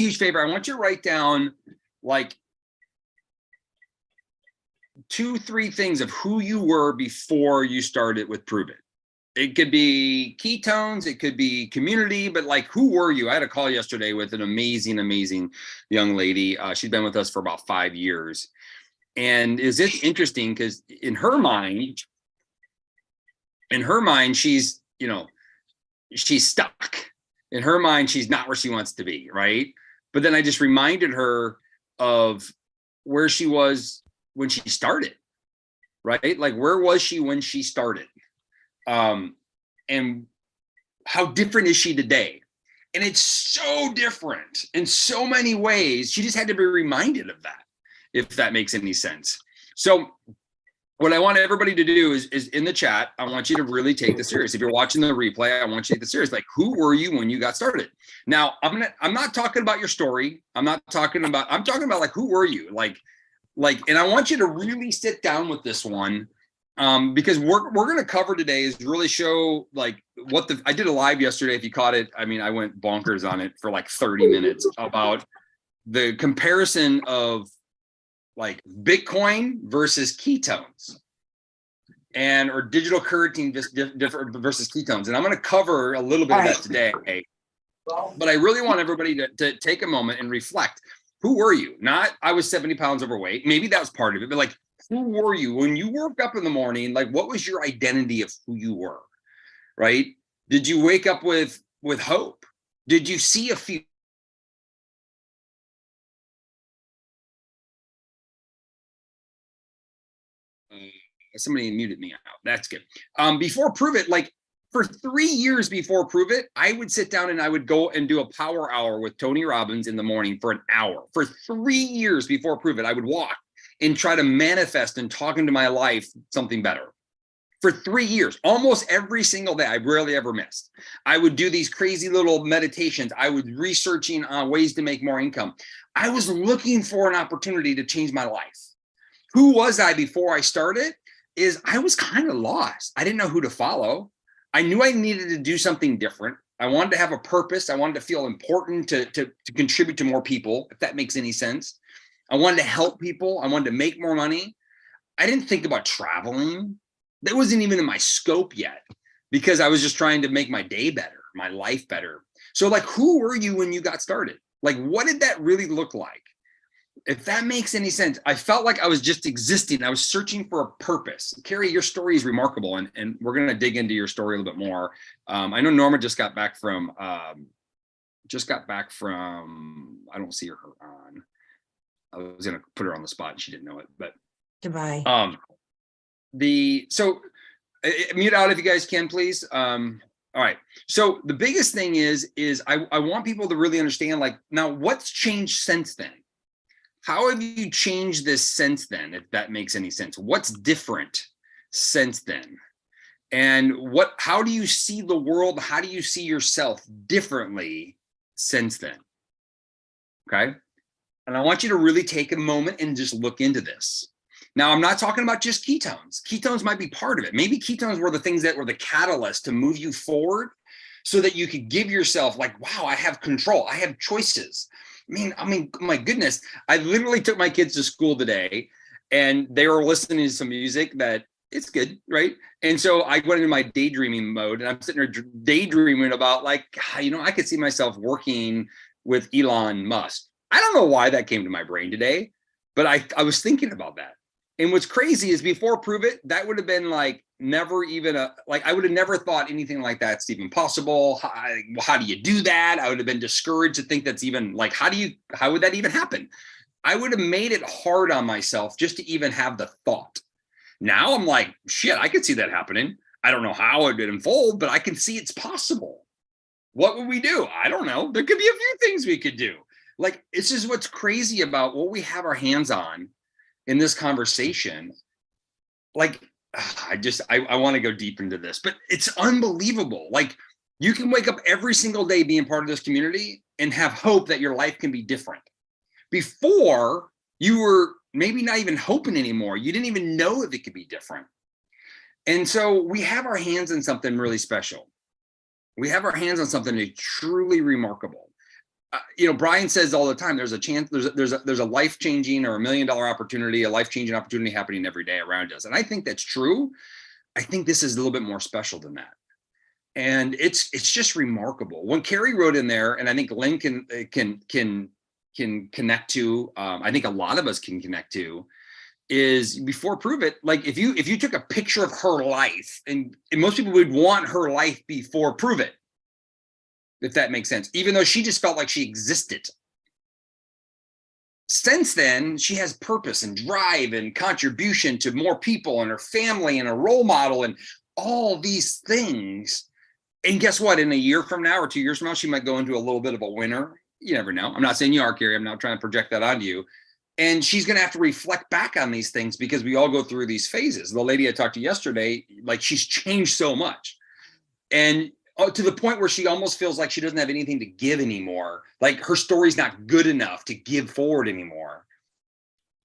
huge favor. I want you to write down like 2-3 things of who you were before you started with Prove It. It could be ketones, it could be community, but like, who were you? I had a call yesterday with an amazing, amazing young lady. She's been with us for about 5 years. And is it interesting? Because in her mind, she's, you know, she's stuck. In her mind, she's not where she wants to be, right? But then I just reminded her of where she was when she started, right? Like, where was she when she started? And how different is she today? And it's so different in so many ways. She just had to be reminded of that, if that makes any sense. So what I want everybody to do is in the chat, I want you to really take this serious. If you're watching the replay, I want you to take this serious. Like, who were you when you got started? Now, I'm not talking about your story. I'm talking about like, who were you? Like, and I want you to really sit down with this one. Because we're going to cover today is really show like I did a live yesterday. If you caught it, I mean, I went bonkers on it for like 30 minutes about the comparison of like Bitcoin versus ketones or digital currency versus ketones. And I'm going to cover a little bit of that today, but I really want everybody to take a moment and reflect. Who were you? Not, I was 70 pounds overweight. Maybe that was part of it, but like, who were you when you woke up in the morning? Like, what was your identity of who you were, right? Did you wake up with hope? Did you see a few? Somebody muted me out. That's good. Before Prove It, like for 3 years before Prove It, I would sit down and I would go and do a power hour with Tony Robbins in the morning for an hour. For 3 years before Prove It, I would walk and try to manifest and talk into my life something better. For 3 years, almost every single day, I rarely ever missed. I would do these crazy little meditations. I was researching ways to make more income. I was looking for an opportunity to change my life. Who was I before I started? I was kind of lost. I didn't know who to follow. I knew I needed to do something different. I wanted to have a purpose. I wanted to feel important to contribute to more people, if that makes any sense. I wanted to help people. I wanted to make more money. I didn't think about traveling. That wasn't even in my scope yet because I was just trying to make my day better, my life better. So like, who were you when you got started? Like, what did that really look like? If that makes any sense, I felt like I was just existing. I was searching for a purpose. Carrie, your story is remarkable. And we're going to dig into your story a little bit more. I know Norma just got back from, I don't see her on. I was going to put her on the spot and she didn't know it, but goodbye. So mute out if you guys can, please. All right. So the biggest thing is I want people to really understand, like, now what's changed since then? How have you changed this since then? If that makes any sense, what's different since then? And how do you see the world? How do you see yourself differently since then? Okay. And I want you to really take a moment and just look into this. Now, I'm not talking about just ketones. Ketones might be part of it. Maybe ketones were the things that were the catalyst to move you forward so that you could give yourself like, wow, I have control. I have choices. I mean, my goodness, I literally took my kids to school today and they were listening to some music that it's good, right? And so I went into my daydreaming mode and I'm sitting there daydreaming about like, I could see myself working with Elon Musk. I don't know why that came to my brain today, but I was thinking about that. And what's crazy is before Prove It, that would have been like never even I would have never thought anything like that's even possible. How do you do that? I would have been discouraged to think that's even like, how would that even happen? I would have made it hard on myself just to even have the thought. Now I'm like, shit, I could see that happening. I don't know how it would unfold, but I can see it's possible. What would we do? I don't know. There could be a few things we could do. Like, it's just what's crazy about what we have our hands on in this conversation. Like, I want to go deep into this, but it's unbelievable. Like, you can wake up every single day being part of this community and have hope that your life can be different. Before, you were maybe not even hoping anymore. You didn't even know if it could be different. And so we have our hands on something really special. We have our hands on something truly remarkable. Brian says all the time, there's a chance, there's a life-changing or $1 million opportunity, a life-changing opportunity happening every day around us. And I think that's true. I think this is a little bit more special than that. And it's just remarkable. When Carrie wrote in there, and I think Lynn can connect to, I think a lot of us can connect to, is before prove it. Like if you took a picture of her life, and most people would want her life before prove it, if that makes sense, even though she just felt like she existed. Since then, she has purpose and drive and contribution to more people and her family and a role model and all these things. And guess what? In a year from now or 2 years from now, she might go into a little bit of a winter. You never know. I'm not saying you are, Carrie. I'm not trying to project that onto you. And she's going to have to reflect back on these things because we all go through these phases. The lady I talked to yesterday, like she's changed so much. And to the point where she almost feels like she doesn't have anything to give anymore. Like her story's not good enough to give forward anymore.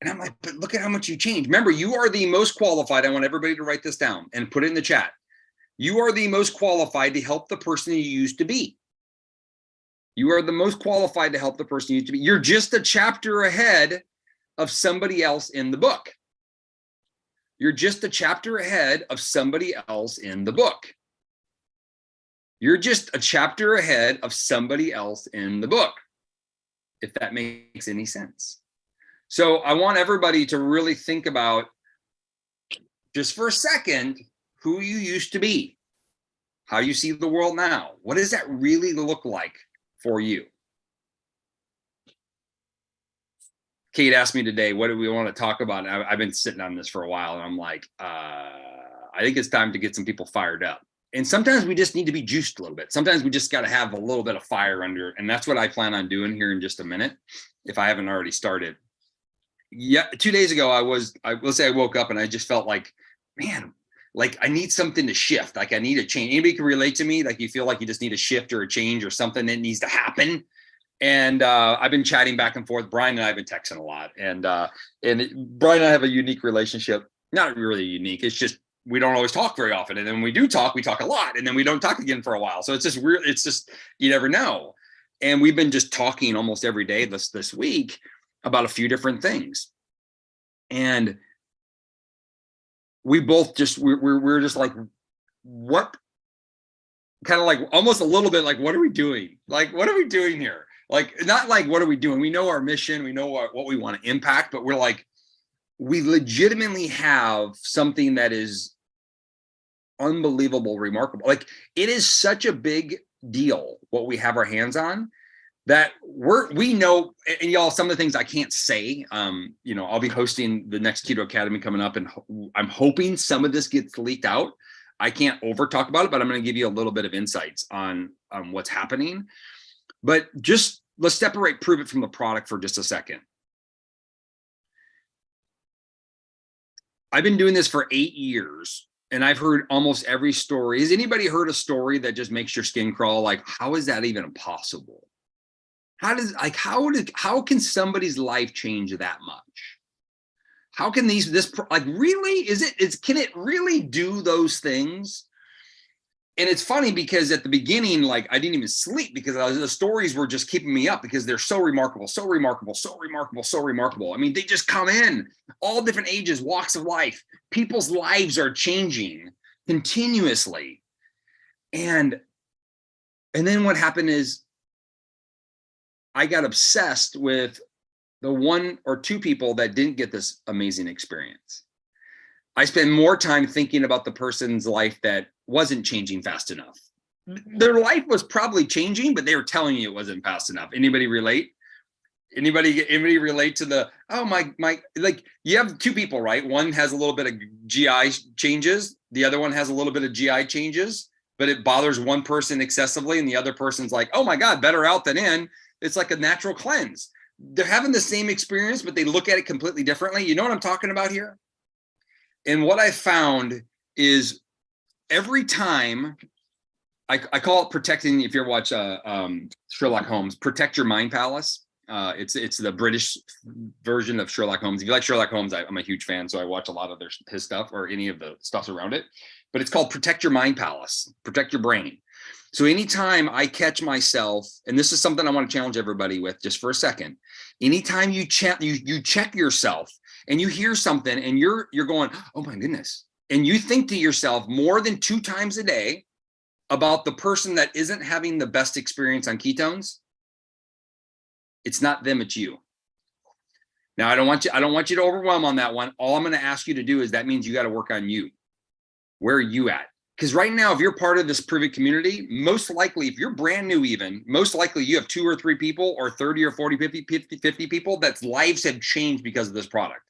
And I'm like, but look at how much you changed. Remember, you are the most qualified. I want everybody to write this down and put it in the chat. You are the most qualified to help the person you used to be. You are the most qualified to help the person you used to be. You're just a chapter ahead of somebody else in the book. You're just a chapter ahead of somebody else in the book. You're just a chapter ahead of somebody else in the book, if that makes any sense. So I want everybody to really think about, just for a second, who you used to be, how you see the world now. What does that really look like for you? Kate asked me today, what do we want to talk about? And I've been sitting on this for a while, and I'm like, I think it's time to get some people fired up. And sometimes we just need to be juiced a little bit. Sometimes we just got to have a little bit of fire under it. And that's what I plan on doing here in just a minute, if I haven't already started. Yeah, 2 days ago, let's say I woke up and I just felt like, man, like I need something to shift. Like I need a change. Anybody can relate to me? Like you feel like you just need a shift or a change or something that needs to happen. And I've been chatting back and forth. Brian and I have been texting a lot. And Brian and I have a unique relationship. Not really unique. It's just, we don't always talk very often. And then when we do talk, we talk a lot. And then we don't talk again for a while. So it's just weird. It's just, you never know. And we've been just talking almost every day this week about a few different things. And we both just, we're just like, what, kind of like almost a little bit like, what are we doing? Like, what are we doing here? Like, not like, what are we doing? We know our mission, we know what we want to impact, but we're like, we legitimately have something that is unbelievable, remarkable. Like it is such a big deal what we have our hands on that we know, and y'all, some of the things I can't say, I'll be hosting the next Keto Academy coming up, and I'm hoping some of this gets leaked out. I can't over talk about it, but I'm going to give you a little bit of insights on what's happening. But just let's separate prove it from the product for just a second. I've been doing this for 8 years, and I've heard almost every story. Has anybody heard a story that just makes your skin crawl? Like, how is that even possible? How can somebody's life change that much? How can can it really do those things? And it's funny because at the beginning, like I didn't even sleep because the stories were just keeping me up because they're so remarkable, so remarkable, so remarkable, so remarkable. I mean, they just come in all different ages, walks of life. People's lives are changing continuously. And then what happened is I got obsessed with the 1 or 2 people that didn't get this amazing experience. I spend more time thinking about the person's life that wasn't changing fast enough. Their life was probably changing, but they were telling you it wasn't fast enough. Anybody relate? Anybody relate to the, oh my, like you have 2 people, right? One has a little bit of GI changes. The other one has a little bit of GI changes, but it bothers one person excessively. And the other person's like, oh my God, better out than in. It's like a natural cleanse. They're having the same experience, but they look at it completely differently. You know what I'm talking about here? And what I found is every time I call it protecting, if you ever watch Sherlock Holmes, protect your mind palace. It's the British version of Sherlock Holmes. If you like Sherlock Holmes, I'm a huge fan, so I watch a lot of his stuff or any of the stuff around it. But it's called protect your mind palace, protect your brain. So anytime I catch myself, and this is something I want to challenge everybody with just for a second, anytime you check yourself and you hear something and you're going, oh my goodness, and you think to yourself more than 2 times a day about the person that isn't having the best experience on ketones, it's not them, it's you. Now, I don't want you to overwhelm on that one. All I'm going to ask you to do is that means you got to work on you. Where are you at? Because right now, if you're part of this Prove It community, most likely, if you're brand new even, most likely you have 2 or 3 people or 30 or 40, 50 people that's lives have changed because of this product.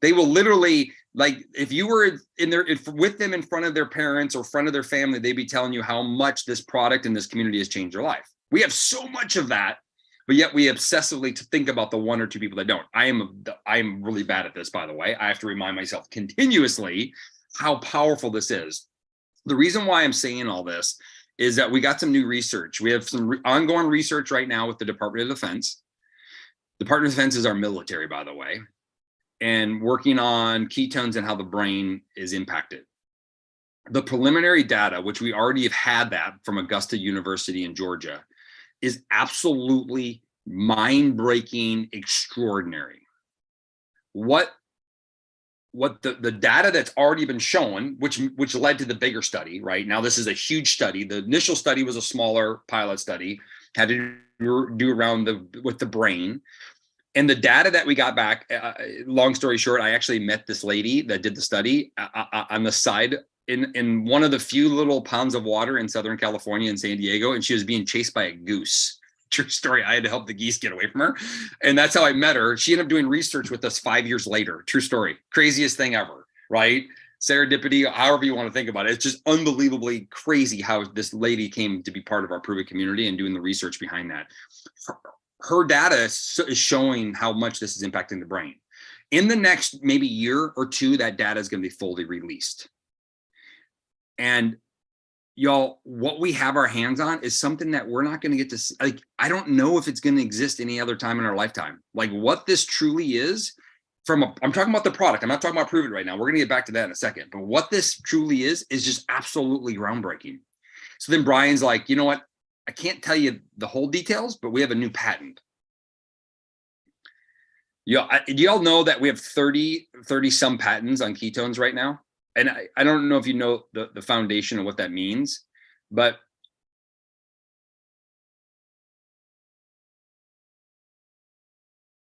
They will literally, like, if you were with them in front of their parents or front of their family, they'd be telling you how much this product and this community has changed their life. We have so much of that, but yet we obsessively to think about the 1 or 2 people that don't. I am really bad at this, by the way. I have to remind myself continuously how powerful this is. The reason why I'm saying all this is that we got some new research. We have some ongoing research right now with the Department of Defense. The Department of Defense is our military, by the way, and working on ketones and how the brain is impacted. The preliminary data, which we already have had that from Augusta University in Georgia, is absolutely mind-breaking, extraordinary. What the data that's already been shown, which led to the bigger study, right? Now, this is a huge study. The initial study was a smaller pilot study, had to do around with the brain. And the data that we got back, long story short, I actually met this lady that did the study on the side in one of the few little ponds of water in Southern California in San Diego, and she was being chased by a goose. True story. I had to help the geese get away from her. And that's how I met her. She ended up doing research with us 5 years later. True story. Craziest thing ever, right? Serendipity, however you want to think about it. It's just unbelievably crazy how this lady came to be part of our Prove It community and doing the research behind that. Her data is showing how much this is impacting the brain. In the next maybe year or 2, that data is going to be fully released. And y'all, what we have our hands on is something that we're not going to get to see. Like, I don't know if it's going to exist any other time in our lifetime. Like, what this truly is I'm talking about the product. I'm not talking about Prove It right now. We're going to get back to that in a second. But what this truly is just absolutely groundbreaking. So then Brian's like, you know what? I can't tell you the whole details, but we have a new patent. Do y'all know that we have 30 some patents on ketones right now? And I don't know if you know the foundation of what that means, but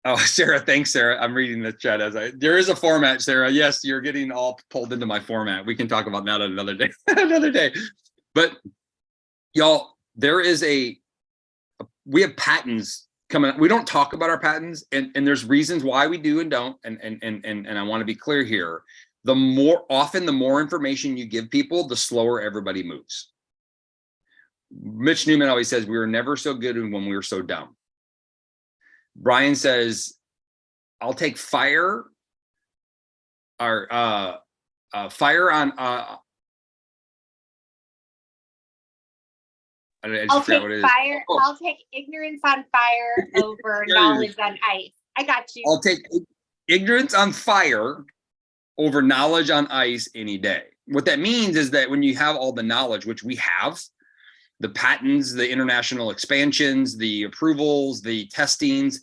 oh, Sarah, thanks, Sarah. I'm reading the chat there is a format, Sarah. Yes, you're getting all pulled into my format. We can talk about that another day, another day. But y'all, we have patents coming. We don't talk about our patents, and there's reasons why we do and don't. And I want to be clear here. The more information you give people, the slower everybody moves. Mitch Newman always says, we were never so good when we were so dumb. Brian says, I'll take fire or fire on I'll take fire. Oh. I'll take ignorance on fire over knowledge on ice. I got you. I'll take ignorance on fire over knowledge on ice any day. What that means is that when you have all the knowledge, which we have, the patents, the international expansions, the approvals, the testings,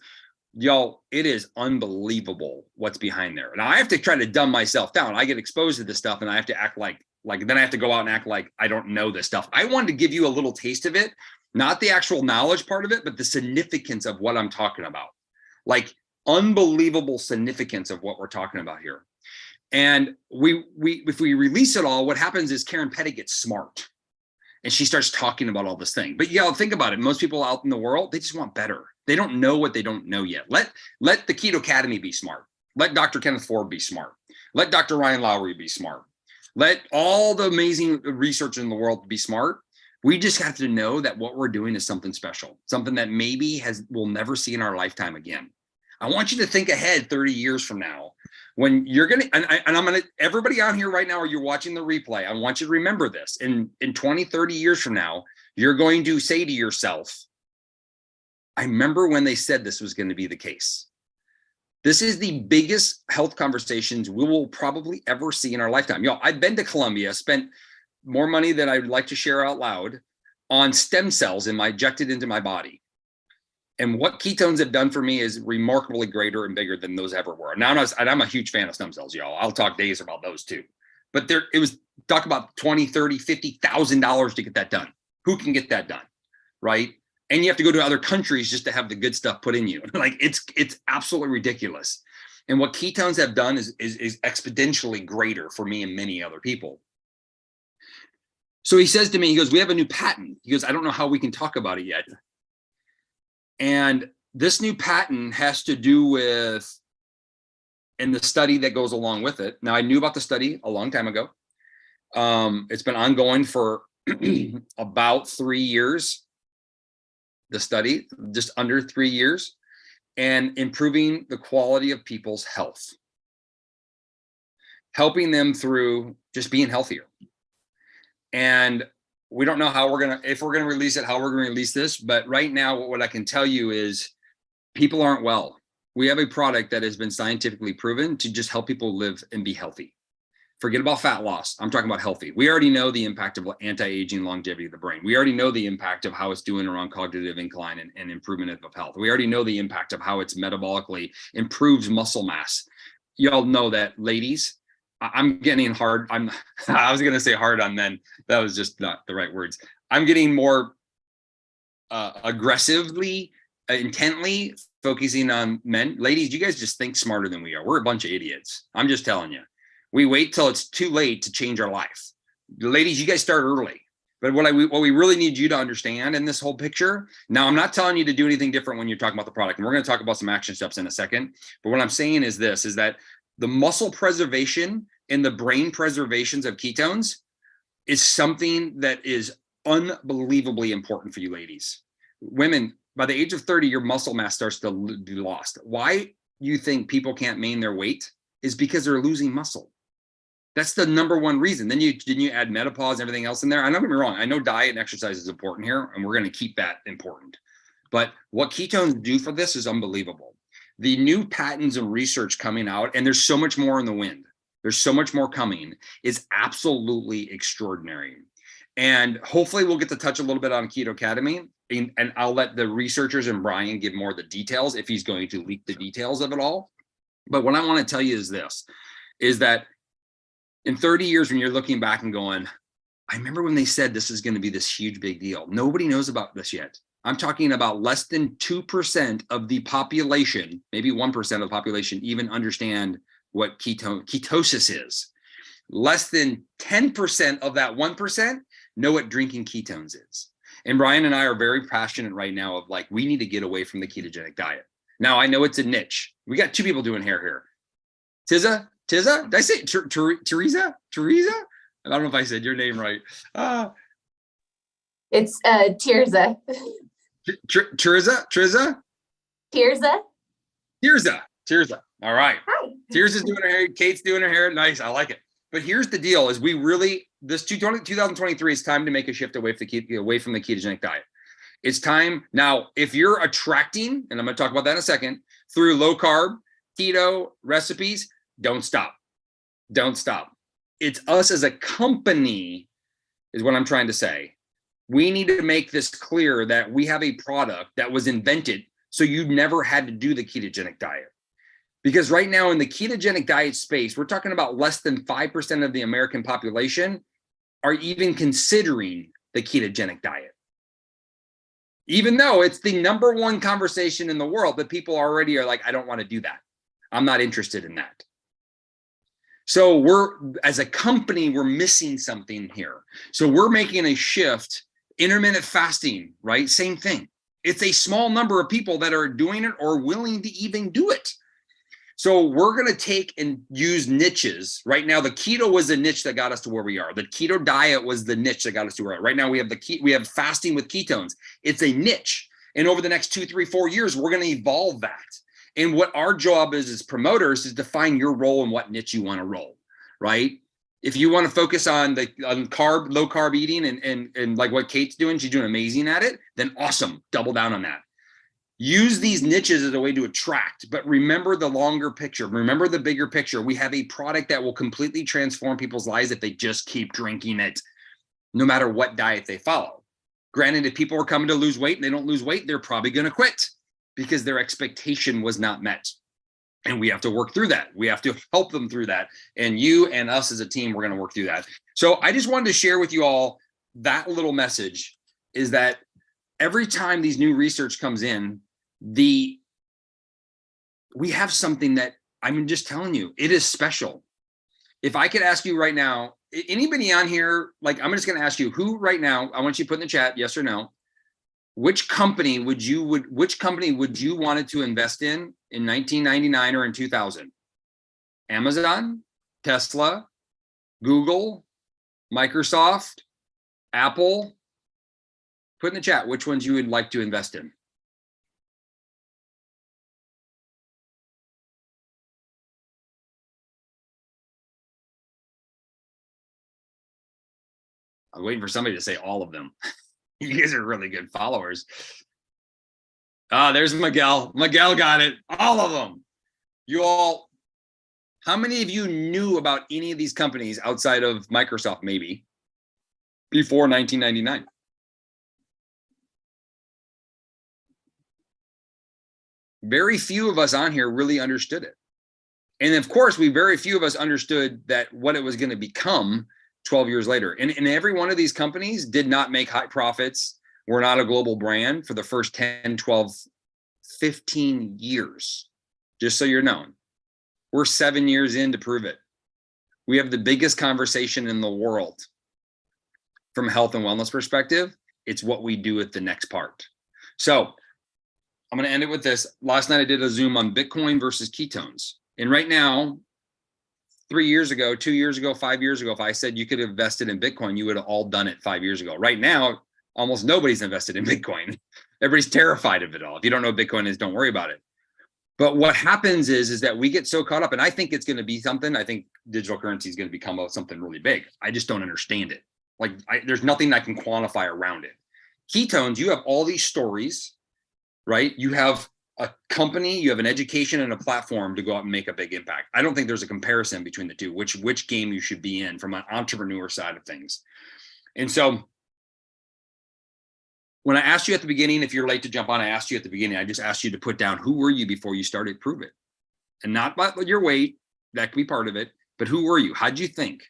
y'all, it is unbelievable what's behind there. Now I have to try to dumb myself down. I get exposed to this stuff and I have to act like then I have to go out and act like I don't know this stuff. I wanted to give you a little taste of it, not the actual knowledge part of it, but the significance of what I'm talking about. Like, unbelievable significance of what we're talking about here. And if we release it all, what happens is Karen Petty gets smart and she starts talking about all this thing. But yeah, think about it. Most people out in the world, they just want better. They don't know what they don't know yet. Let the Keto Academy be smart. Let Dr. Kenneth Ford be smart. Let Dr. Ryan Lowry be smart. Let all the amazing research in the world be smart. We just have to know that what we're doing is something special, something that maybe we'll never see in our lifetime again. I want you to think ahead 30 years from now when you're going to, and I'm going to, everybody on here right now, or you're watching the replay, I want you to remember this. In 20, 30 years from now, you're going to say to yourself, I remember when they said this was going to be the case. This is the biggest health conversations we will probably ever see in our lifetime. I've been to Colombia, spent more money than I'd like to share out loud. on stem cells injected into my body. And what ketones have done for me is remarkably greater and bigger than those ever were. Now, I'm a huge fan of stem cells, y'all. I'll talk days about those too. But it was talk about $20, $30, $50,000 to get that done. Who can get that done, right? And you have to go to other countries just to have the good stuff put in you. Like it's absolutely ridiculous. And what ketones have done is exponentially greater for me and many other people. So he says to me, he goes, we have a new patent. He goes, I don't know how we can talk about it yet. And this new patent has to do with, and the study that goes along with it. Now, I knew about the study a long time ago. It's been ongoing for about 3 years. The study, just under 3 years, and improving the quality of people's health, helping them through just being healthier. And we don't know how if we're gonna release it, how we're gonna release this, but right now, what I can tell you is people aren't well. We have a product that has been scientifically proven to just help people live and be healthy. Forget about fat loss. I'm talking about healthy. We already know the impact of anti-aging, longevity of the brain. We already know the impact of how it's doing around cognitive incline and improvement of health. We already know the impact of how it's metabolically improves muscle mass. Y'all know that, ladies. I'm getting hard. I was going to say hard on men. That was just not the right words. I'm getting more aggressively, intently focusing on men. Ladies, you guys just think smarter than we are. We're a bunch of idiots. I'm just telling you. We wait till it's too late to change our life. Ladies, you guys start early. But what we really need you to understand in this whole picture, now I'm not telling you to do anything different when you're talking about the product, and we're going to talk about some action steps in a second. But what I'm saying is this, is that the muscle preservation and the brain preservations of ketones is something that is unbelievably important for you ladies. Women, by the age of 30, your muscle mass starts to be lost. Why you think people can't maintain their weight is because they're losing muscle. That's the number one reason. Then you add menopause and everything else in there. I don't get me wrong. I know diet and exercise is important here, and we're going to keep that important. But what ketones do for this is unbelievable. The new patents and research coming out, and there's so much more in the wind. There's so much more coming, is absolutely extraordinary. And hopefully we'll get to touch a little bit on Keto Academy, and I'll let the researchers and Brian give more of the details if he's going to leak the details of it all. But what I want to tell you is this, is that in 30 years, when you're looking back and going, I remember when they said this is going to be this huge big deal. Nobody knows about this yet. I'm talking about less than 2% of the population, maybe 1% of the population even understand what ketosis is. Less than 10% of that 1% know what drinking ketones is. And Brian and I are very passionate right now of like, we need to get away from the ketogenic diet. Now, I know it's a niche. We got two people doing hair here. Tiza? Did I say Teresa? I don't know if I said your name right. It's Tirza. Tirza? Tirza. All right. Hi. Tirza's doing her hair. Kate's doing her hair. Nice. I like it. But here's the deal: is this 2023 is time to make a shift away from the ketogenic diet. It's time now. If you're attracting, and I'm going to talk about that in a second, through low carb, keto recipes, don't stop. Don't stop. It's us as a company, is what I'm trying to say. We need to make this clear that we have a product that was invented so you never had to do the ketogenic diet. Because right now in the ketogenic diet space, we're talking about less than 5% of the American population are even considering the ketogenic diet. Even though it's the number one conversation in the world, that people already are like, I don't want to do that. I'm not interested in that. So as a company, we're missing something here. So we're making a shift. Intermittent fasting, right? Same thing. It's a small number of people that are doing it or willing to even do it. So we're going to take and use niches. Right now, the keto was the niche that got us to where we are. The keto diet was the niche that got us to where we are. Right now, we have fasting with ketones. It's a niche. And over the next 2, 3, 4 years, we're going to evolve that. And what our job is as promoters is to find your role in what niche you want to roll, right? If you want to focus on low carb eating and like what Kate's doing, she's doing amazing at it, then awesome, double down on that. Use these niches as a way to attract, but remember the longer picture. Remember the bigger picture. We have a product that will completely transform people's lives if they just keep drinking it, no matter what diet they follow. Granted, if people are coming to lose weight and they don't lose weight, they're probably going to quit because their expectation was not met. And we have to work through that. We have to help them through that. And you and us as a team, we're going to work through that. So I just wanted to share with you all that little message, is that every time these new research comes in, we have something that I'm just telling you, it is special. If I could ask you right now, anybody on here, like, I'm just going to ask you, who right now, I want you to put in the chat, yes or no, which company would you wanted to invest in 1999 or in 2000? Amazon, Tesla, Google, Microsoft, Apple? Put in the chat which ones you would like to invest in. I'm waiting for somebody to say all of them. You guys are really good followers. Ah, there's Miguel. Miguel got it. All of them. You all, how many of you knew about any of these companies outside of Microsoft, maybe, before 1999? Very few of us on here really understood it. And of course, very few of us understood that what it was going to become 12 years later. And every one of these companies did not make high profits. We're not a global brand for the first 10, 12, 15 years. Just so you're known, we're 7 years in to prove it. We have the biggest conversation in the world from a health and wellness perspective. It's what we do at the next part. So I'm going to end it with this. Last night I did a Zoom on Bitcoin versus ketones. And right now, 3 years ago, 2 years ago, 5 years ago, if I said you could have invested in Bitcoin, you would have all done it 5 years ago. Right now, almost nobody's invested in Bitcoin. Everybody's terrified of it all. If you don't know what Bitcoin is, don't worry about it. But what happens is that we get so caught up, and I think it's going to be something. I think digital currency is going to become something really big. I just don't understand it. Like, there's nothing I can quantify around it. Ketones, you have all these stories, right? You have a company, you have an education and a platform to go out and make a big impact. I don't think there's a comparison between the two, which game you should be in from an entrepreneur side of things. And so when I asked you at the beginning, if you're late to jump on, I asked you at the beginning, I just asked you to put down, who were you before you started Prove It? And not about your weight, that could be part of it, but who were you? How'd you think?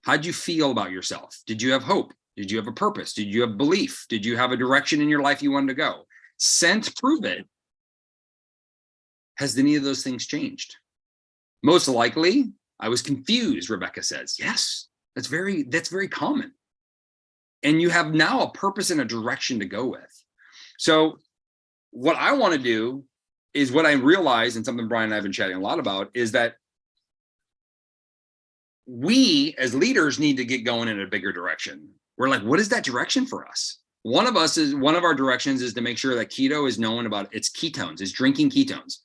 How'd you feel about yourself? Did you have hope? Did you have a purpose? Did you have belief? Did you have a direction in your life you wanted to go? Since Prove It, has any of those things changed? Most likely, I was confused, Rebecca says. Yes, that's very common. And you have now a purpose and a direction to go with. So what I want to do is, what I realize, and something Brian and I have been chatting a lot about, is that we as leaders need to get going in a bigger direction. We're like, what is that direction for us? One of our directions is to make sure that keto is known about its ketones, is drinking ketones.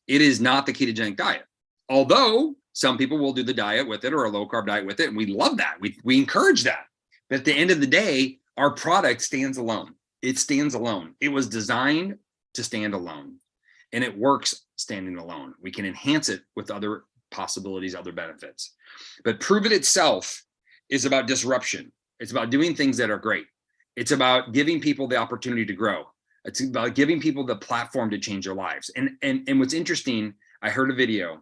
It is not the ketogenic diet. Although some people will do the diet with it, or a low carb diet with it. And we love that. We encourage that. But at the end of the day, our product stands alone. It stands alone. It was designed to stand alone, and it works standing alone. We can enhance it with other possibilities, other benefits. But Prove It itself is about disruption. It's about doing things that are great. It's about giving people the opportunity to grow. It's about giving people the platform to change their lives. And what's interesting, I heard a video.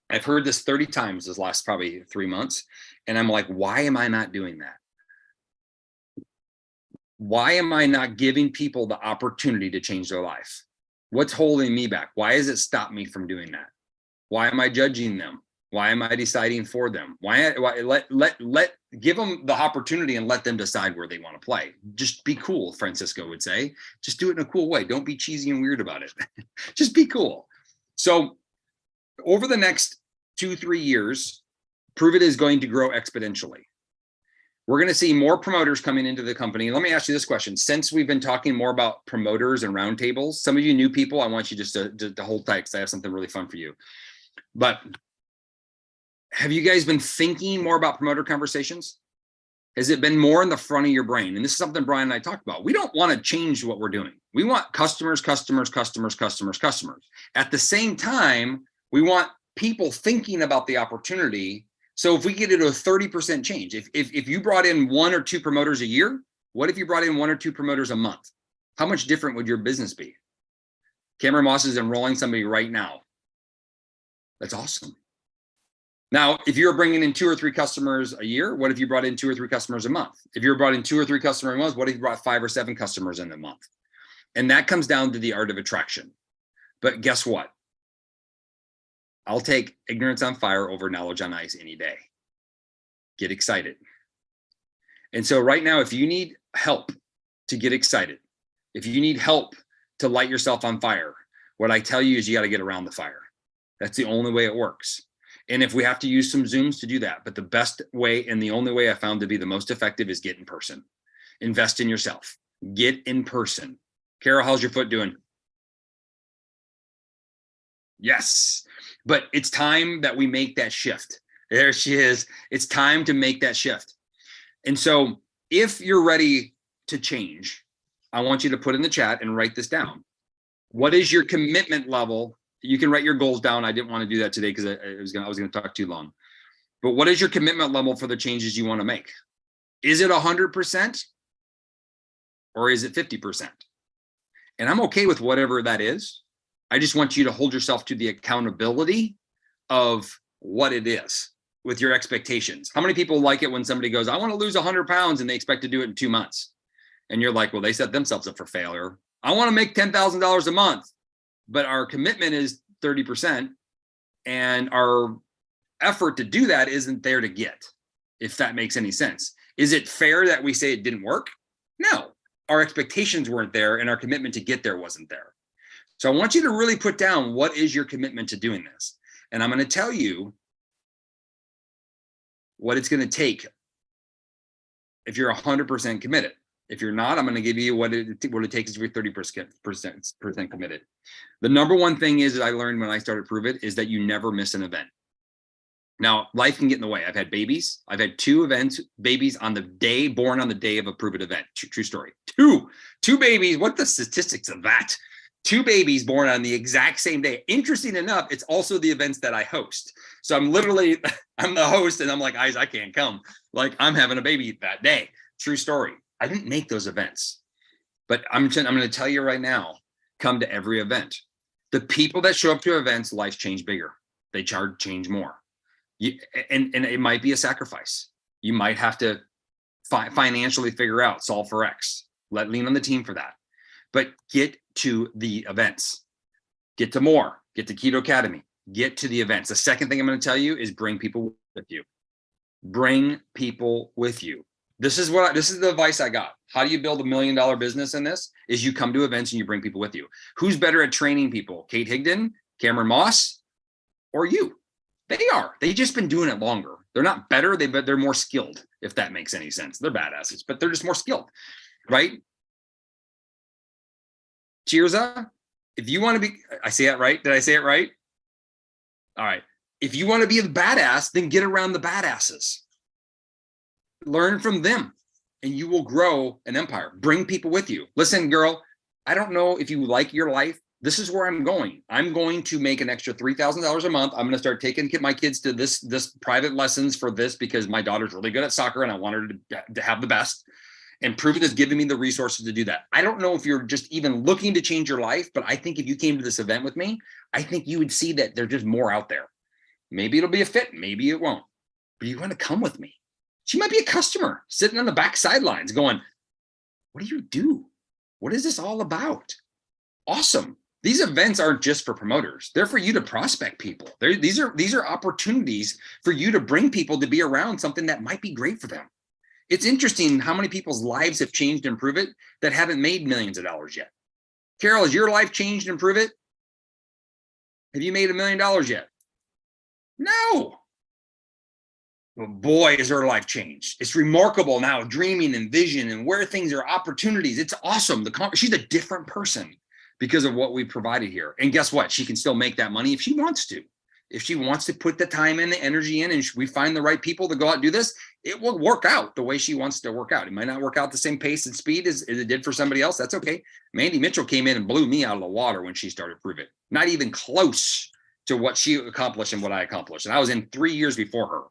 I've heard this 30 times this last probably 3 months. And I'm like, why am I not doing that? Why am I not giving people the opportunity to change their life? What's holding me back? Why has it stopped me from doing that? Why am I judging them? Why am I deciding for them? Why give them the opportunity and let them decide where they want to play. Just be cool, Francisco would say. Just do it in a cool way. Don't be cheesy and weird about it. Just be cool. So over the next 2-3 years, Prove It is going to grow exponentially. We're going to see more promoters coming into the company. Let me ask you this question. Since we've been talking more about promoters and roundtables, some of you new people, I want you just to hold tight, because I have something really fun for you. But have you guys been thinking more about promoter conversations? Has it been more in the front of your brain? And this is something Brian and I talked about. We don't want to change what we're doing. We want customers, customers, customers, customers, customers. At the same time, we want people thinking about the opportunity. So if we get it to a 30% change, if you brought in 1 or 2 promoters a year, What if you brought in 1 or 2 promoters a month? How much different would your business be? Cameron Moss is enrolling somebody right now. That's awesome. Now, if you're bringing in 2 or 3 customers a year, what if you brought in 2 or 3 customers a month? If you're brought in 2 or 3 customers a month, what if you brought 5 or 7 customers in a month? And that comes down to the art of attraction. But guess what? I'll take ignorance on fire over knowledge on ice any day. Get excited. And so right now, if you need help to get excited, if you need help to light yourself on fire, what I tell you is you got to get around the fire. That's the only way it works. And if we have to use some Zooms to do that, but the best way and the only way I found to be the most effective is get in person. Invest in yourself. Get in person. Carol, how's your foot doing? Yes, but it's time that we make that shift. There she is. It's time to make that shift. And so if you're ready to change, I want you to put in the chat and write this down. What is your commitment level? You can write your goals down. I didn't want to do that today because I was going to talk too long. But what is your commitment level for the changes you want to make? Is it 100% or is it 50%? And I'm okay with whatever that is. I just want you to hold yourself to the accountability of what it is with your expectations. How many people like it when somebody goes, I want to lose 100 pounds and they expect to do it in 2 months? And you're like, well, they set themselves up for failure. I want to make $10,000 a month, but our commitment is 30%. And our effort to do that isn't there to get, if that makes any sense. Is it fair that we say it didn't work? No, our expectations weren't there and our commitment to get there wasn't there. So I want you to really put down what is your commitment to doing this. And I'm going to tell you what it's going to take if you're 100% committed. If you're not, I'm going to give you what it takes to be 30% committed. The number one thing is that I learned when I started Prove It is that you never miss an event. Now, life can get in the way. I've had babies. I've had 2 events, babies born on the day of a Prove It event. True story. Two babies. What the statistics of that? 2 babies born on the exact same day. Interesting enough, it's also the events that I host. So I'm the host and I'm like, guys, I can't come. Like I'm having a baby that day. True story. I didn't make those events, but I'm going to tell you right now, come to every event. The people that show up to events, life change bigger. They change more. And it might be a sacrifice. You might have to financially figure out, solve for X, lean on the team for that. But get to the events, get to more, get to Keto Academy, get to the events. The second thing I'm going to tell you is bring people with you. Bring people with you. This is the advice I got. How do you build $1 million business in this? Is you come to events and you bring people with you. Who's better at training people? Kate Higdon, Cameron Moss, or you? They are. They've just been doing it longer. They're not better, but they're more skilled, if that makes any sense. They're badasses, but they're just more skilled, right? Cheerza, if you want to be, I say it right? Did I say it right? All right. If you want to be a badass, then get around the badasses. Learn from them and you will grow an empire. Bring people with you. Listen, girl, I don't know if you like your life. This is where I'm going. I'm going to make an extra $3,000 a month. I'm going to start taking my kids to this private lessons for this because my daughter's really good at soccer and I want her to have the best. And Prove It is giving me the resources to do that. I don't know if you're just even looking to change your life, but I think if you came to this event with me, I think you would see that there's just more out there. Maybe it'll be a fit, maybe it won't, but you want to come with me. She might be a customer sitting on the back sidelines going, what do you do? What is this all about? Awesome. These events aren't just for promoters. They're for you to prospect people. These are opportunities for you to bring people to be around something that might be great for them. It's interesting how many people's lives have changed and Prove It that haven't made millions of dollars yet. Carol, has your life changed and Prove It? Have you made $1 million yet? No. Well, boy, has her life changed. It's remarkable now, dreaming and vision and where things are opportunities. It's awesome. She's a different person because of what we provided here. And guess what? She can still make that money if she wants to. If she wants to put the time in, the energy in, and we find the right people to go out and do this, it will work out the way she wants to work out. It might not work out the same pace and speed as it did for somebody else. That's okay. Mandy Mitchell came in and blew me out of the water when she started Prove It. Not even close to what she accomplished and what I accomplished. And I was in 3 years before her.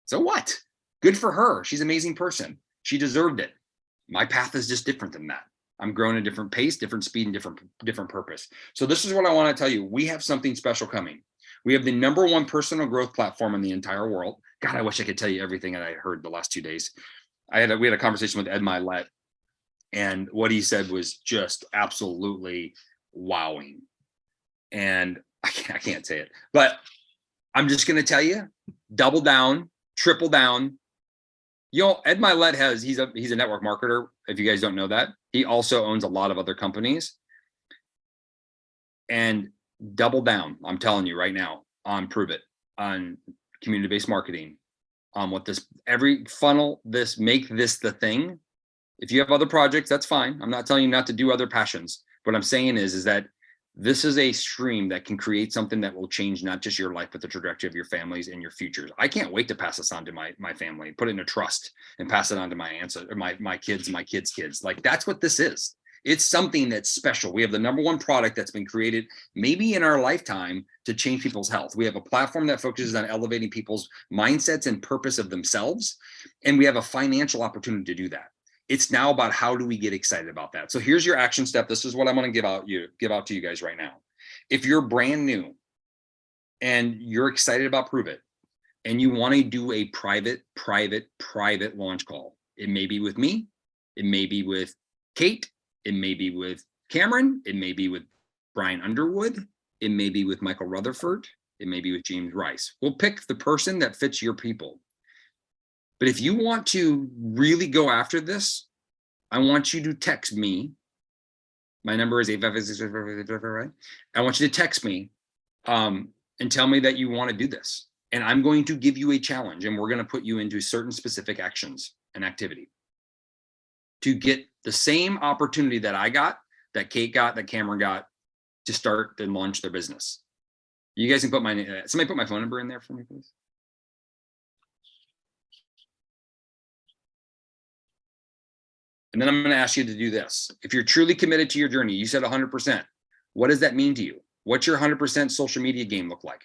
So what? Good for her. She's an amazing person. She deserved it. My path is just different than that. I'm growing at a different pace, different speed, and different purpose. So this is what I want to tell you. We have something special coming. We have the #1 personal growth platform in the entire world. God, I wish I could tell you everything that I heard the last 2 days. We had a conversation with Ed Milet, and what he said was just absolutely wowing. And I can't say it, but I'm just going to tell you, double down, triple down. Ed Milet he's a network marketer. If you guys don't know that, he also owns a lot of other companies. And double down, I'm telling you right now, on Prove It, on community-based marketing, on what every funnel, make this the thing. If you have other projects, that's fine. I'm not telling you not to do other passions. What I'm saying is that this is a stream that can create something that will change not just your life, but the trajectory of your families and your futures. I can't wait to pass this on to my family, put it in a trust and pass it on to my ancestors, my kids, my kids' kids. Like, that's what this is. It's something that's special. We have the #1 product that's been created maybe in our lifetime to change people's health. We have a platform that focuses on elevating people's mindsets and purpose of themselves. And we have a financial opportunity to do that. It's now about how do we get excited about that. So here's your action step. This is what I'm going to give out to you guys right now. If you're brand new and you're excited about Prove It, and you want to do a private launch call, it may be with me, it may be with Kate, it may be with Cameron, it may be with Brian Underwood, it may be with Michael Rutherford, it may be with James Rice. We'll pick the person that fits your people. But if you want to really go after this, I want you to text me. My number is 856, right? I want you to text me and tell me that you want to do this. And I'm going to give you a challenge, and we're going to put you into certain specific actions and activity to get the same opportunity that I got, that Kate got, that Cameron got, to start and launch their business. You guys can put somebody put my phone number in there for me, please. And then I'm going to ask you to do this. If you're truly committed to your journey, you said 100%. What does that mean to you? What's your 100% social media game look like?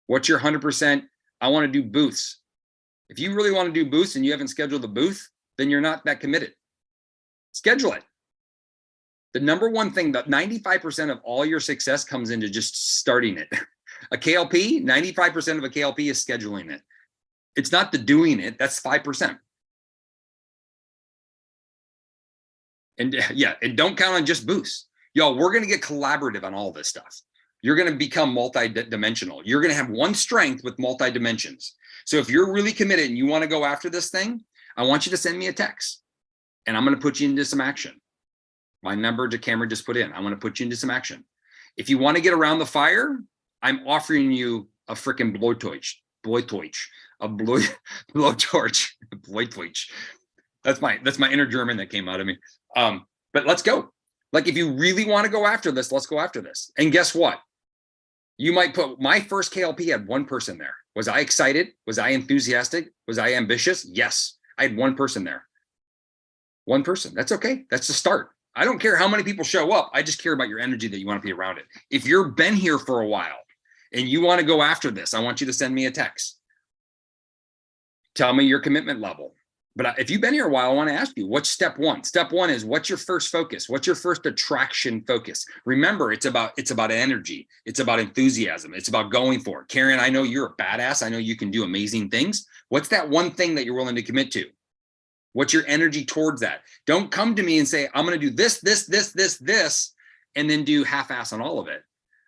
What's your 100%? I want to do booths. If you really want to do booths and you haven't scheduled the booth, then you're not that committed. Schedule it. The #1 thing, that 95% of all your success comes into just starting it. A KLP, 95% of a KLP is scheduling it. It's not the doing it. That's 5%. And yeah, and don't count on just boosts. Y'all, we're going to get collaborative on all this stuff. You're going to become multi-dimensional. You're going to have one strength with multi-dimensions. So if you're really committed and you want to go after this thing, I want you to send me a text, and I'm going to put you into some action. My number to Cameron just put in. I want to put you into some action. If you want to get around the fire, I'm offering you a freaking blowtorch. That's my inner German that came out of me. But let's go. Like, if you really want to go after this, let's go after this. And guess what? You might put my first KLP had one person there. Was I excited? Was I enthusiastic? Was I ambitious? Yes. I had one person there. One person. That's okay. That's the start. I don't care how many people show up. I just care about your energy that you want to be around it. If you've been here for a while and you want to go after this, I want you to send me a text. Tell me your commitment level. But if you've been here a while, I want to ask you, what's step one? Step one is, what's your first focus? What's your first attraction focus? Remember, it's about energy. It's about enthusiasm. It's about going for it. Karen, I know you're a badass. I know you can do amazing things. What's that one thing that you're willing to commit to? What's your energy towards that? Don't come to me and say, I'm going to do this, and then do half-ass on all of it.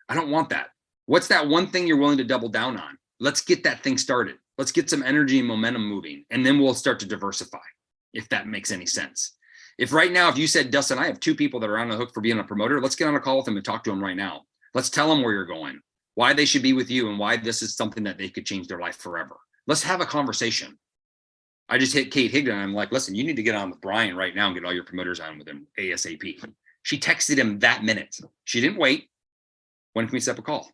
I don't want that. What's that one thing you're willing to double down on? Let's get that thing started. Let's get some energy and momentum moving, and then we'll start to diversify, if that makes any sense. If right now, if you said, Dustin, I have 2 people that are on the hook for being a promoter, let's get on a call with them and talk to them right now. Let's tell them where you're going, why they should be with you, and why this is something that they could change their life forever. Let's have a conversation. I just hit Kate Higdon, and I'm like, listen, you need to get on with Brian right now and get all your promoters on with him ASAP. She texted him that minute. She didn't wait. When can we set up a call?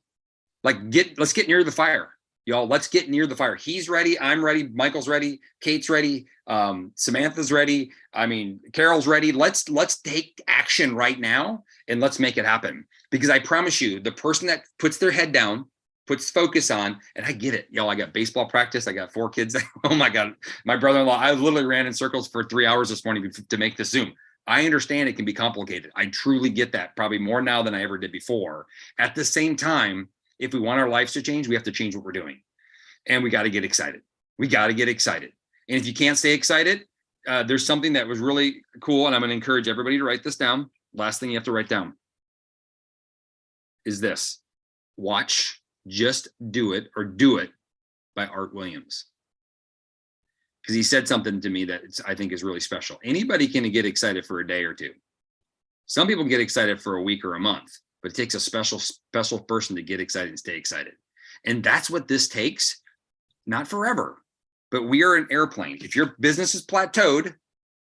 Like, let's get near the fire. Y'all, let's get near the fire. He's ready. I'm ready. Michael's ready. Kate's ready. Samantha's ready. I mean, Carol's ready. Let's take action right now, and let's make it happen. Because I promise you, the person that puts their head down puts focus on, and I get it. Y'all, I got baseball practice. I got 4 kids. Oh my God. My brother-in-law, I literally ran in circles for 3 hours this morning to make this Zoom. I understand it can be complicated. I truly get that, probably more now than I ever did before. At the same time, if we want our lives to change, we have to change what we're doing. And we got to get excited. We got to get excited. And if you can't stay excited, there's something that was really cool. And I'm going to encourage everybody to write this down. Last thing you have to write down is this: watch Just Do It or Do It by Art Williams. Because he said something to me that I think is really special. Anybody can get excited for a day or two. Some people get excited for a week or a month, but it takes a special person to get excited and stay excited. And that's what this takes. Not forever, but we are an airplane. If your business is plateaued,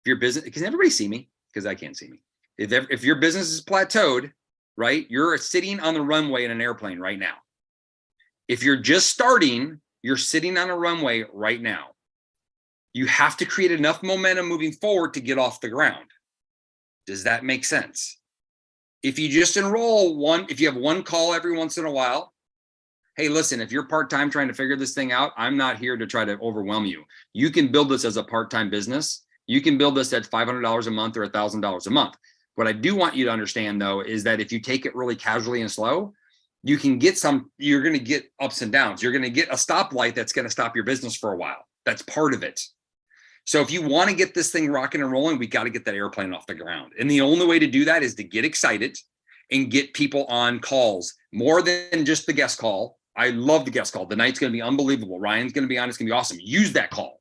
can everybody see me? Because I can't see me. If your business is plateaued, right, you're sitting on the runway in an airplane right now. If you're just starting, you're sitting on a runway right now. You have to create enough momentum moving forward to get off the ground. Does that make sense? If you just enroll if you have one call every once in a while, hey, listen, if you're part-time trying to figure this thing out, I'm not here to try to overwhelm you. You can build this as a part-time business. You can build this at $500 a month or $1,000 a month. What I do want you to understand, though, is that if you take it really casually and slow, you're going to get ups and downs. You're going to get a stoplight that's going to stop your business for a while. That's part of it. So if you want to get this thing rocking and rolling, we got to get that airplane off the ground. And the only way to do that is to get excited and get people on calls more than just the guest call. I love the guest call. The night's going to be unbelievable. Ryan's going to be on. It's going to be awesome. Use that call.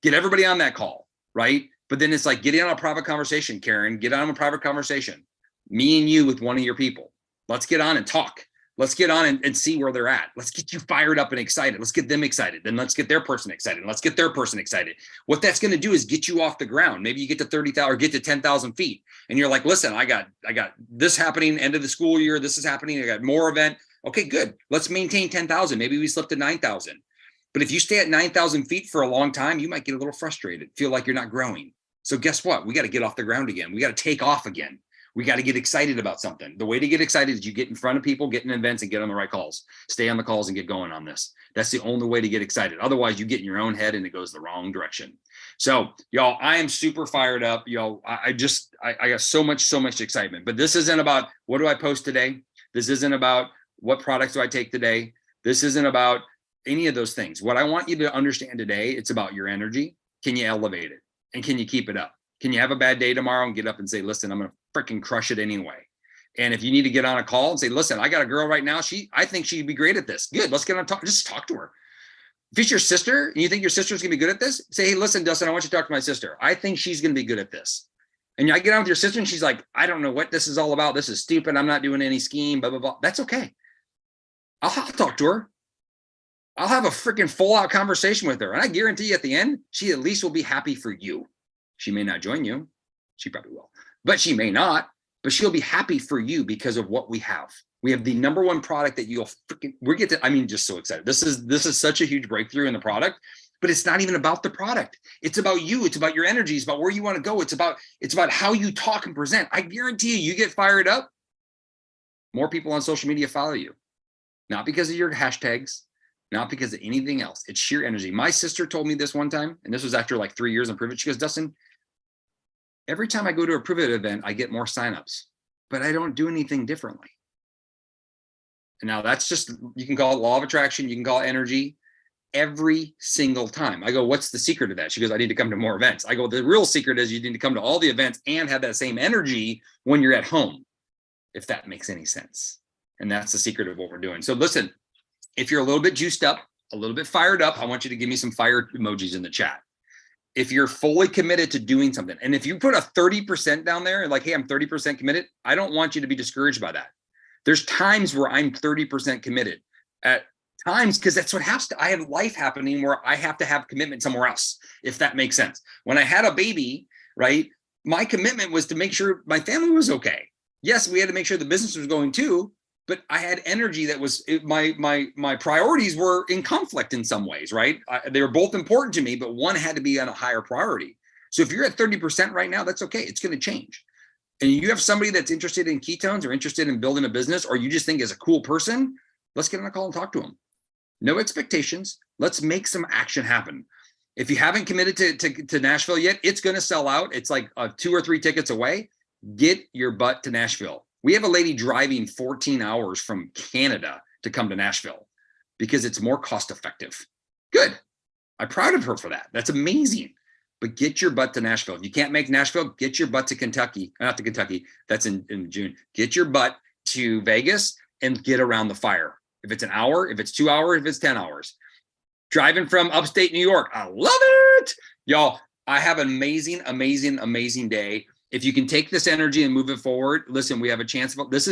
Get everybody on that call, right? But then it's like, get in on a private conversation, Karen. Get on a private conversation. Me and you with one of your people. Let's get on and talk. Let's get on and see where they're at. Let's get you fired up and excited. Let's get them excited. Then let's get their person excited. Let's get their person excited. What that's going to do is get you off the ground. Maybe you get to 30,000 or get to 10,000 feet. And you're like, listen, I got this happening end of the school year. This is happening. I got more event. Okay, good. Let's maintain 10,000. Maybe we slip to 9,000. But if you stay at 9,000 feet for a long time, you might get a little frustrated, feel like you're not growing. So guess what? We got to get off the ground again. We got to take off again. We got to get excited about something. The way to get excited is you get in front of people, get in events, and get on the right calls. Stay on the calls and get going on this. That's the only way to get excited. Otherwise, you get in your own head and it goes the wrong direction. So, y'all, I am super fired up. Y'all, I got so much excitement. But this isn't about what do I post today. This isn't about what products do I take today. This isn't about any of those things. What I want you to understand today, it's about your energy. Can you elevate it? And can you keep it up? Can you have a bad day tomorrow and get up and say, listen, I'm going to freaking crush it anyway? And if you need to get on a call and say, listen, I got a girl right now. I think she'd be great at this. Good. Let's get on talk. Just talk to her. If it's your sister and you think your sister's going to be good at this, say, hey, listen, Dustin, I want you to talk to my sister. I think she's going to be good at this. And I get on with your sister and she's like, I don't know what this is all about. This is stupid. I'm not doing any scheme, blah, blah, blah. That's okay. I'll talk to her. I'll have a freaking full out conversation with her. And I guarantee you at the end, she at least will be happy for you. She may not join you. She probably will, but she may not, but she'll be happy for you because of what we have. We have the number one product that you'll just so excited. This is such a huge breakthrough in the product, but it's not even about the product. It's about you. It's about your energy. It's about where you want to go. It's about how you talk and present. I guarantee you get fired up. More people on social media follow you, not because of your hashtags, not because of anything else. It's sheer energy. My sister told me this one time, and this was after like 3 years in Prove It. She goes, Dustin, every time I go to a Prove It event, I get more signups, but I don't do anything differently. And now that's just, you can call it law of attraction. You can call it energy. Every single time I go, what's the secret of that? She goes, I need to come to more events. I go, the real secret is you need to come to all the events and have that same energy when you're at home, if that makes any sense. And that's the secret of what we're doing. So listen, if you're a little bit juiced up, a little bit fired up, I want you to give me some fire emojis in the chat. If you're fully committed to doing something, and if you put a 30% down there, like, hey, I'm 30% committed, I don't want you to be discouraged by that. There's times where I'm 30% committed at times, because that's what happens. I have life happening where I have to have commitment somewhere else, if that makes sense. When I had a baby, right, my commitment was to make sure my family was okay. Yes, we had to make sure the business was going too, but I had energy that was my priorities were in conflict in some ways, right? They were both important to me, but one had to be on a higher priority. So if you're at 30% right now, that's okay. It's going to change. And you have somebody that's interested in ketones or interested in building a business, or you just think is a cool person, Let's get on a call and talk to them. No expectations. Let's make some action happen. If you haven't committed to Nashville yet, it's going to sell out. It's like 2 or 3 tickets away. Get your butt to Nashville. We have a lady driving 14 hours from Canada to come to Nashville because it's more cost effective. Good. I'm proud of her for that. That's amazing. But get your butt to Nashville. If you can't make Nashville, get your butt to Kentucky. Not to Kentucky. That's in June. Get your butt to Vegas and get around the fire. If it's an hour, if it's 2 hours, if it's 10 hours. Driving from upstate New York. I love it. Y'all, I have an amazing, amazing, amazing day. If you can take this energy and move it forward, listen, we have a chance. This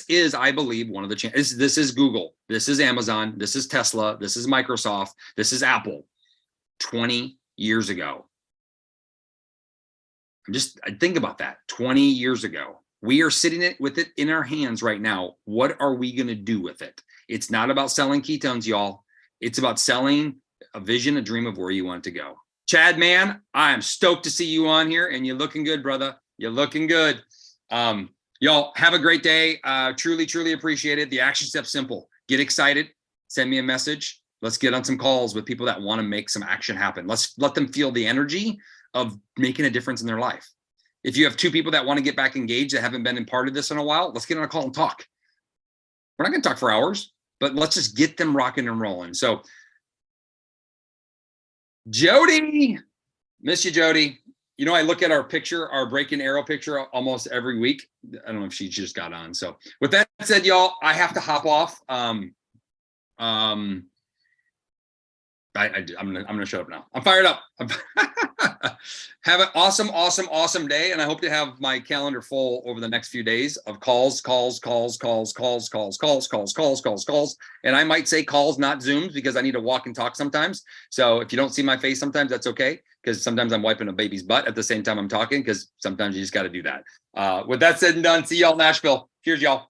is, I believe, one of the chances. This is Google. This is Amazon. This is Tesla. This is Microsoft. This is Apple. 20 years ago. I think about that. 20 years ago. We are sitting with it in our hands right now. What are we going to do with it? It's not about selling ketones, y'all. It's about selling a vision, a dream of where you want to go. Chad, man, I am stoked to see you on here, and you're looking good, brother. You're looking good. Y'all have a great day. Truly, truly appreciate it. The action step's simple. Get excited. Send me a message. Let's get on some calls with people that want to make some action happen. Let's let them feel the energy of making a difference in their life. If you have 2 people that want to get back engaged that haven't been in part of this in a while, let's get on a call and talk. We're not going to talk for hours, but let's just get them rocking and rolling. So, Jody, miss you, Jody. You know, I look at our picture, our breaking arrow picture almost every week. I don't know if she just got on. So with that said, y'all, I have to hop off. I'm gonna shut up now. I'm fired up. Have an awesome, awesome, awesome day. And I hope to have my calendar full over the next few days of calls. And I might say calls, not Zooms, because I need to walk and talk sometimes. So if you don't see my face sometimes, that's okay. Because sometimes I'm wiping a baby's butt at the same time I'm talking, because sometimes you just got to do that. With that said and done, see y'all in Nashville. Cheers, y'all.